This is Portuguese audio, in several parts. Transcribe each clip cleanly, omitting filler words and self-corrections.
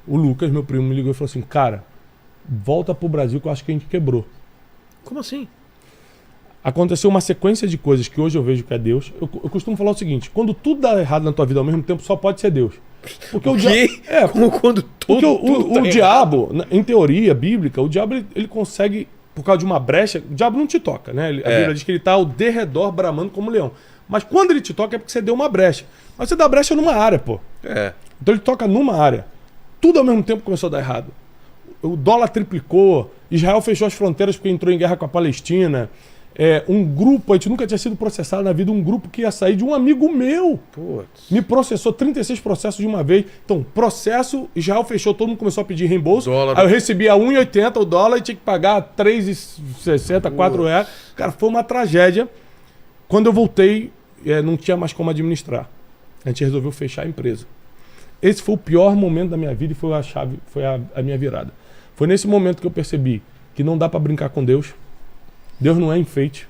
o Lucas, meu primo, me ligou e falou assim, cara, volta pro Brasil que eu acho que a gente quebrou. Como assim? Aconteceu uma sequência de coisas que hoje eu vejo que é Deus. Eu costumo falar o seguinte, quando tudo dá errado na tua vida ao mesmo tempo, só pode ser Deus. Porque o diabo... Como quando Porque tudo o diabo, em teoria bíblica, o diabo ele consegue, por causa de uma brecha, o diabo não te toca, né? A Bíblia diz que ele está ao derredor bramando como leão. Mas quando ele te toca é porque você deu uma brecha. Mas você dá brecha numa área, pô. Então ele toca numa área. Tudo ao mesmo tempo começou a dar errado. O dólar triplicou, Israel fechou as fronteiras porque entrou em guerra com a Palestina. Um grupo, a gente nunca tinha sido processado na vida, um grupo que ia sair de um amigo meu. Putz. Me processou 36 processos de uma vez. Então, processo, Israel fechou, todo mundo começou a pedir reembolso. Dólar. Aí eu recebia 1,80 o dólar e tinha que pagar 3,60, 4 reais. Cara, foi uma tragédia. Quando eu voltei, não tinha mais como administrar. A gente resolveu fechar a empresa. Esse foi o pior momento da minha vida e foi a chave, foi a minha virada. Foi nesse momento que eu percebi que não dá para brincar com Deus. Deus não é enfeite.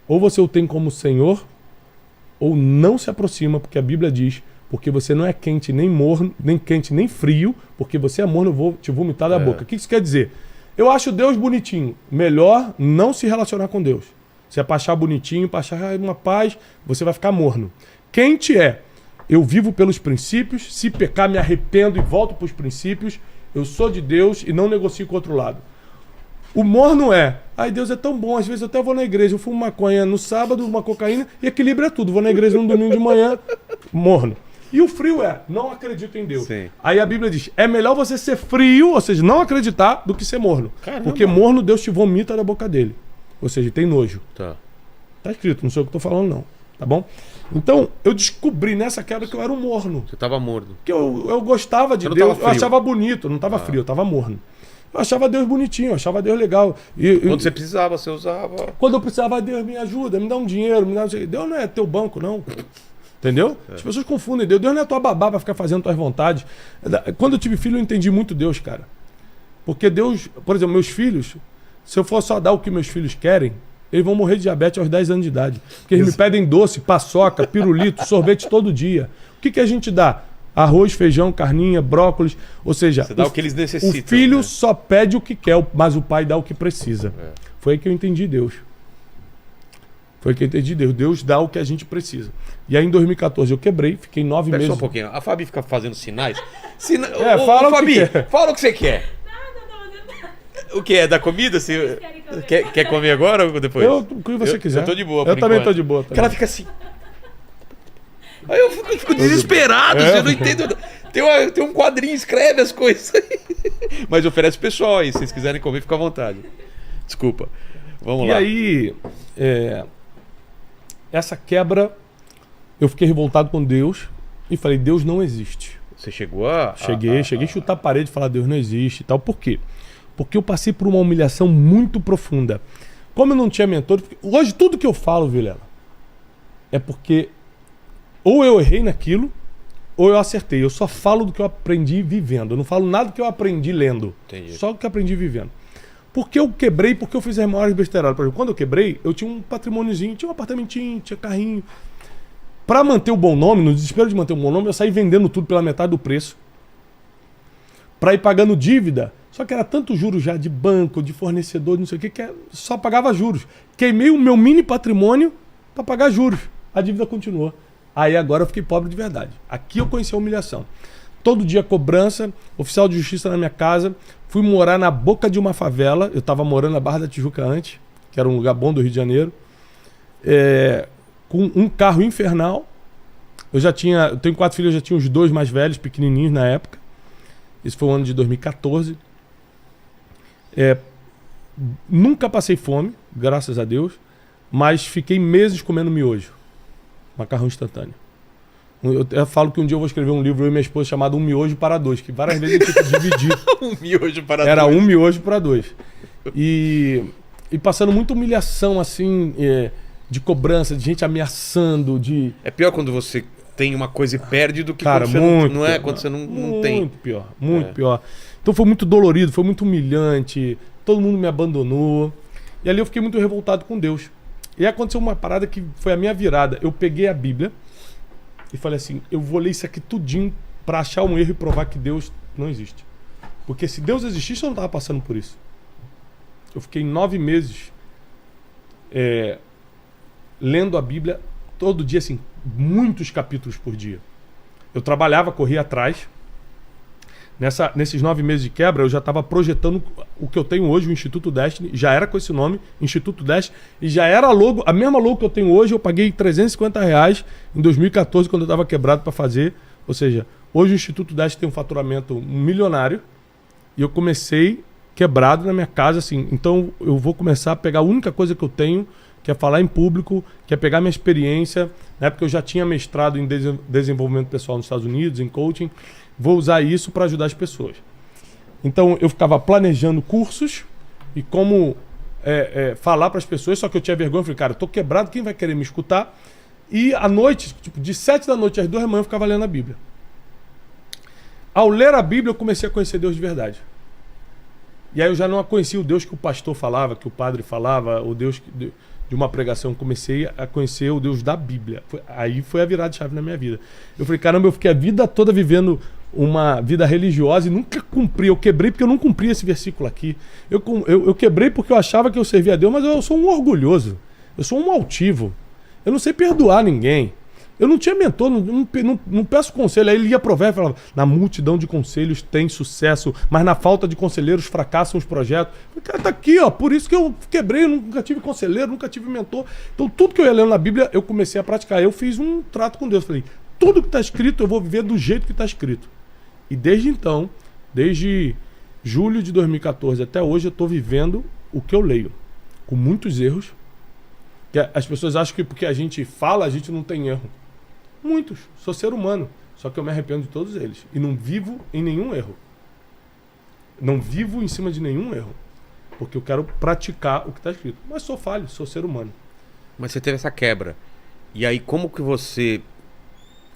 Ou você o tem como Senhor, ou não se aproxima, porque a Bíblia diz, porque você não é quente nem morno, nem quente nem frio, porque você é morno, eu vou te vomitar da boca. O que isso quer dizer? Eu acho Deus bonitinho. Melhor não se relacionar com Deus. Se é pra achar bonitinho, pra achar uma paz, você vai ficar morno. Quente eu vivo pelos princípios, se pecar me arrependo e volto pros princípios, eu sou de Deus e não negocio com o outro lado. O morno ai, Deus é tão bom, às vezes eu até vou na igreja, eu fumo maconha no sábado, uma cocaína e equilibra tudo. Vou na igreja no domingo de manhã, morno. E o frio não acredito em Deus. Sim. Aí a Bíblia diz, é melhor você ser frio, ou seja, não acreditar, do que ser morno. Caramba. Porque morno, Deus te vomita da boca dele. Ou seja, tem nojo. Tá escrito, não sei o que eu tô falando não, tá bom? Então, eu descobri nessa quebra que eu era um morno. Você tava morno. Que eu gostava de Deus, eu achava bonito, não tava frio, eu tava morno. Eu achava Deus bonitinho, eu achava Deus legal. Quando você precisava, você usava. Quando eu precisava, Deus me ajuda, me dá um dinheiro, me dá... Deus não é teu banco, não. Entendeu? As pessoas confundem Deus. Deus não é tua babá pra ficar fazendo tuas vontades. Quando eu tive filho, eu entendi muito Deus, cara. Porque Deus, por exemplo, meus filhos, se eu for só dar o que meus filhos querem, eles vão morrer de diabetes aos 10 anos de idade. Porque eles me pedem doce, paçoca, pirulito, sorvete todo dia. O que a gente dá? Arroz, feijão, carninha, brócolis. Ou seja, você dá o que eles necessitam. O filho só pede o que quer, mas o pai dá o que precisa. Foi aí que eu entendi Deus. Foi aí que eu entendi Deus. Deus dá o que a gente precisa. E aí em 2014 eu quebrei, fiquei 9 meses. Só um pouquinho. A Fabi fica fazendo sinais. Fala Fabi, o que quer. fala o que você quer. O que é? Da comida? Você quer comer agora ou depois? O que você quiser. Eu tô de boa. Eu também tô de boa. Porque ela fica assim. Aí eu fico desesperado, eu não entendo. Tem um quadrinho, escreve as coisas. Mas oferece pro pessoal aí, se vocês quiserem comer, fica à vontade. Desculpa. Vamos lá. E aí, essa quebra, eu fiquei revoltado com Deus e falei, Deus não existe. Você chegou a... Cheguei a chutar a parede e falar, Deus não existe e tal. Por quê? Porque eu passei por uma humilhação muito profunda. Como eu não tinha mentor... Hoje, tudo que eu falo, Vilela, é porque ou eu errei naquilo, ou eu acertei. Eu só falo do que eu aprendi vivendo. Eu não falo nada do que eu aprendi lendo. Entendi. Só do que eu aprendi vivendo. Porque eu quebrei, porque eu fiz as maiores besteiradas. Por exemplo, quando eu quebrei, eu tinha um patrimôniozinho, tinha um apartamentinho, tinha carrinho. Pra manter o bom nome, no desespero de manter o bom nome, eu saí vendendo tudo pela metade do preço. Pra ir pagando dívida. Só que era tanto juros já de banco, de fornecedor, não sei o que só pagava juros. Queimei o meu mini patrimônio pra pagar juros. A dívida continuou. Aí agora eu fiquei pobre de verdade. Aqui eu conheci a humilhação. Todo dia cobrança, oficial de justiça na minha casa. Fui morar na boca de uma favela. Eu estava morando na Barra da Tijuca antes, que era um lugar bom do Rio de Janeiro. Com um carro infernal. Eu tenho 4 filhos, eu já tinha os 2 mais velhos, pequenininhos na época. Esse foi o ano de 2014. Nunca passei fome, graças a Deus, mas fiquei meses comendo miojo. Macarrão instantâneo. Eu falo que um dia eu vou escrever um livro, eu e minha esposa, chamado Um Miojo para Dois, que várias vezes a gente dividir. Um miojo para Era dois. um miojo para dois. E passando muita humilhação, assim, de cobrança, de gente ameaçando, de... É pior quando você tem uma coisa e perde do que Cara, quando você muito não é, pior. quando você não tem. Muito pior, muito pior. Então foi muito dolorido, foi muito humilhante, todo mundo me abandonou. E ali eu fiquei muito revoltado com Deus. E aconteceu uma parada que foi a minha virada. Eu peguei a Bíblia e falei assim, eu vou ler isso aqui tudinho pra achar um erro e provar que Deus Não existe. Porque se Deus existisse, eu não estava passando por isso. Eu fiquei 9 meses lendo a Bíblia todo dia, assim, muitos capítulos por dia. Eu trabalhava, corria atrás. Nesses 9 meses de quebra, eu já estava projetando o que eu tenho hoje, o Instituto Destiny. Já era com esse nome, Instituto Destiny. E já era a mesma logo que eu tenho hoje. Eu paguei R$350 em 2014, quando eu estava quebrado para fazer. Ou seja, hoje o Instituto Destiny tem um faturamento milionário. E eu comecei quebrado na minha casa, assim. Então eu vou começar a pegar a única coisa que eu tenho, que é falar em público, que é pegar minha experiência. Na época eu já tinha mestrado em desenvolvimento pessoal nos Estados Unidos, em coaching. Vou usar isso para ajudar as pessoas. Então eu ficava planejando cursos e como falar para as pessoas, só que eu tinha vergonha. Eu falei, cara, eu tô quebrado, quem vai querer me escutar? E à noite, tipo, de 7 da noite às 2 da manhã, eu ficava lendo a Bíblia. Ao ler a Bíblia, eu comecei a conhecer Deus de verdade. E aí eu já não conhecia o Deus que o pastor falava, que o padre falava, o Deus de uma pregação. Eu comecei a conhecer o Deus da Bíblia. Aí foi a virada de chave na minha vida. Eu falei, caramba, eu fiquei a vida toda vivendo uma vida religiosa e nunca cumpri. Eu quebrei porque eu não cumpri esse versículo aqui. Eu quebrei porque eu achava que eu servia a Deus, mas eu sou um orgulhoso. Eu sou um altivo. Eu não sei perdoar ninguém. Eu não tinha mentor, não peço conselho. Aí ele ia provérbio e falava, na multidão de conselhos tem sucesso, mas na falta de conselheiros fracassam os projetos. O cara tá aqui, ó, por isso que eu quebrei, eu nunca tive conselheiro, nunca tive mentor. Então tudo que eu ia lendo na Bíblia, eu comecei a praticar. Eu fiz um trato com Deus, falei, tudo que está escrito eu vou viver do jeito que está escrito. E desde então, desde julho de 2014 até hoje, eu estou vivendo o que eu leio, com muitos erros. Que as pessoas acham que porque a gente fala, a gente não tem erro. Muitos. Sou ser humano. Só que eu me arrependo de todos eles. E não vivo em nenhum erro. Não vivo em cima de nenhum erro. Porque eu quero praticar o que está escrito. Mas sou falho, sou ser humano. Mas você teve essa quebra. E aí como que você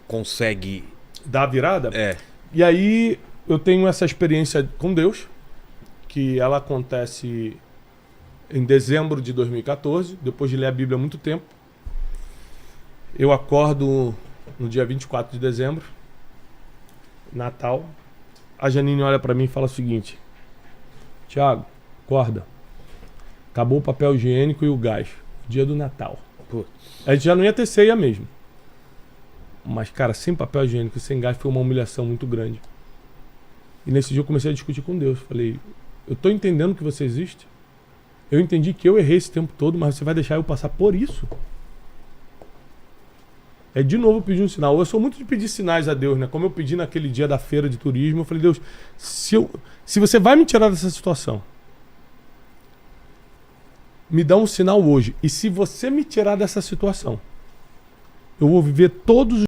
consegue... Dar a virada? É. E aí eu tenho essa experiência com Deus. Que ela acontece em dezembro de 2014. Depois de ler a Bíblia há muito tempo. Eu acordo no dia 24 de dezembro, Natal. A Janine olha pra mim e fala o seguinte: Thiago, acorda. Acabou o papel higiênico e o gás. Dia do Natal. Putz. A gente já não ia ter ceia mesmo. Mas, cara, sem papel higiênico e sem gás foi uma humilhação muito grande. E nesse dia eu comecei a discutir com Deus. Falei, eu tô entendendo que você existe. Eu entendi que eu errei esse tempo todo, mas você vai deixar eu passar por isso? De novo eu pedi um sinal. Eu sou muito de pedir sinais a Deus, né? Como eu pedi naquele dia da feira de turismo. Eu falei, Deus, se você vai me tirar dessa situação, me dá um sinal hoje. E se você me tirar dessa situação, eu vou viver todos os